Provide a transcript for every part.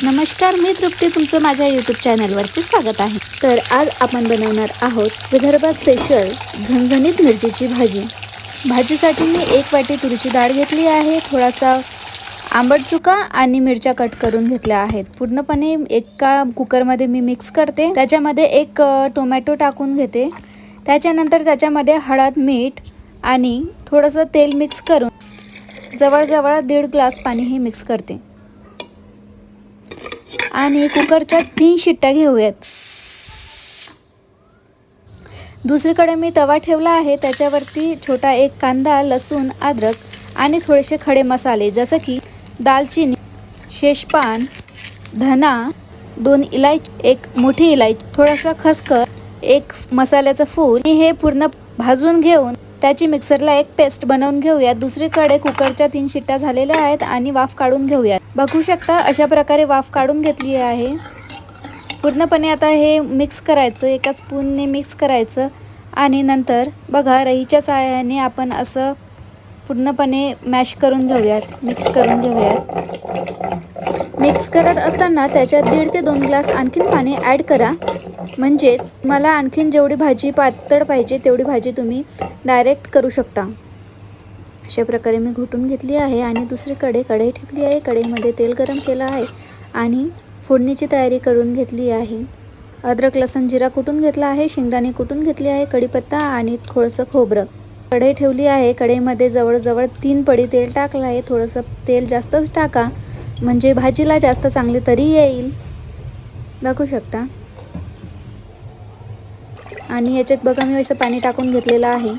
नमस्कार, मी तृप्ती, तुमचं माझ्या यूट्यूब चॅनलवरती स्वागत आहे। तर आज आपण बनवणार आहोत विदर्भ स्पेशल झणझणीत मिरचीची भाजी। भाजीसाठी मी 1 वाटी तुरीची डाळ घेतली आहे, थोडासा आंबट चुका आणि मिरच्या कट करून घेतल्या आहेत। पूर्णपणे एका कुकरमध्ये मी मिक्स करते। त्याच्यामध्ये 1 टोमॅटो टाकून घेते। त्याच्यानंतर त्याच्यामध्ये हळद, मीठ आणि थोडंसं तेल मिक्स करून जवळजवळ 1.5 ग्लास पाणी हे मिक्स करते आणि कुकरच्या 3 शिट्ट्या घेऊयात। दुसरीकडे मी तवा ठेवला आहे, त्याच्यावरती छोटा 1 कांदा, लसूण, अद्रक आणि थोडेसे खडे मसाले जसे की दालचिनी, शेषपान, धना, 2 इलायची, 1 मोठी इलायची, थोडासा खसखस, 1 मसाल्याचं फूल हे पूर्ण भाजून घेऊन त्याची मिक्सरला 1 पेस्ट बनवून घेऊयात। दुसरीकडे कुकरच्या 3 शिट्ट्या झालेल्या आहेत आणि वाफ काढून घेऊयात। बघू शकता अशा प्रकारे वाफ काढून घेतली आहे। पूर्णपणे आता हे मिक्स करायचं, एका स्पूनने मिक्स करायचं आणि नंतर बघा रहीच्या सहाय्याने आपण असं पूर्णपणे मॅश करून घेऊयात, मिक्स करून घेऊयात। मिक्स करत असताना त्याच्यात 1.5 ते 2 ग्लास आणखीन पाणी ॲड करा, म्हणजेच मला आणखीन जेवढी भाजी पातळ पाहिजे तेवढी भाजी तुम्ही डायरेक्ट करू शकता। अशा प्रकारे मी घोटून घेतली आहे आणि दुसरीकडे कढई ठेवली आहे। कढईमध्ये तेल गरम केलं आहे आणि फोडणीची तयारी करून घेतली आहे। अद्रक, लसूण, जिरा कुटून घेतला आहे, शेंगदाणे कुटून घेतले आहे, कढीपत्ता आणि थोडंसं खोबरं। कढई ठेवली आहे, कढईमध्ये जवळजवळ 3 पडी तेल टाकलं आहे। थोडंसं तेल जास्तच टाका म्हणजे भाजीला जास्त चांगली तरी येईल, बघू शकता। आणि याच्यात बघा मी असं पाणी टाकून घेतलेलं आहे।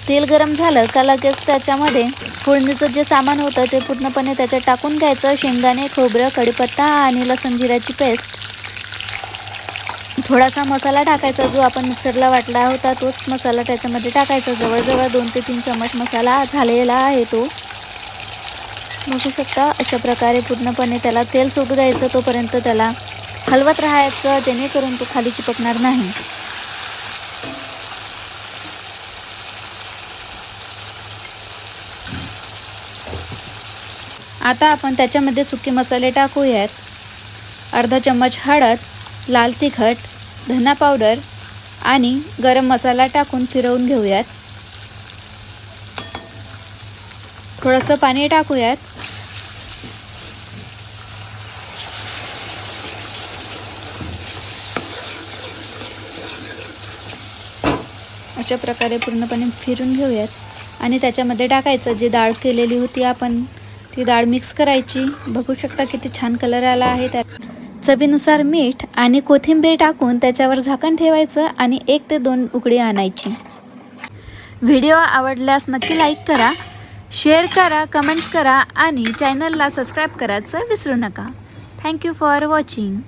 तेल गरम झालं का लगेच त्याच्यामध्ये फोडणीचं जे सामान होतं ते पूर्णपणे त्याच्यात टाकून घ्यायचं। शेंगदाणे, खोबरं, कढीपत्ता आणि लसूण जिऱ्याची पेस्ट, थोडासा मसाला टाकायचा जो आपण मिक्सरला वाटला होता तोच मसाला त्याच्यामध्ये टाकायचा। जवळजवळ 2 ते 3 चम्मच मसाला झालेला आहे तो, बघू शकता। अशा प्रकारे पूर्णपणे त्याला तेल सुटू द्यायचं, तोपर्यंत त्याला हलवत राहायचं जेणेकरून तो खाली चिपकणार नाही। आता आपण त्याच्यामध्ये सुके मसाले टाकूयात। अर्धा चम्मच हळद, लाल तिखट, धना पावडर आणि गरम मसाला टाकून फिरवून घेऊयात। थोडंसं पाणी टाकूयात। अशा प्रकारे पूर्णपणे फिरून घेऊयात आणि त्याच्यामध्ये टाकायचं जे डाळ केलेली होती आपण, ती डाळ मिक्स करायची। बघू शकता किती छान कलर आला आहे। त्यात चवीनुसार मीठ आणि कोथिंबीर टाकून त्याच्यावर झाकण ठेवायचं आणि 1 ते 2 उकळी आणायची। व्हिडिओ आवडल्यास नक्की लाईक करा, शेअर करा, कमेंट्स करा आणि चॅनलला सबस्क्राईब करायचं विसरू नका। Thank you for watching.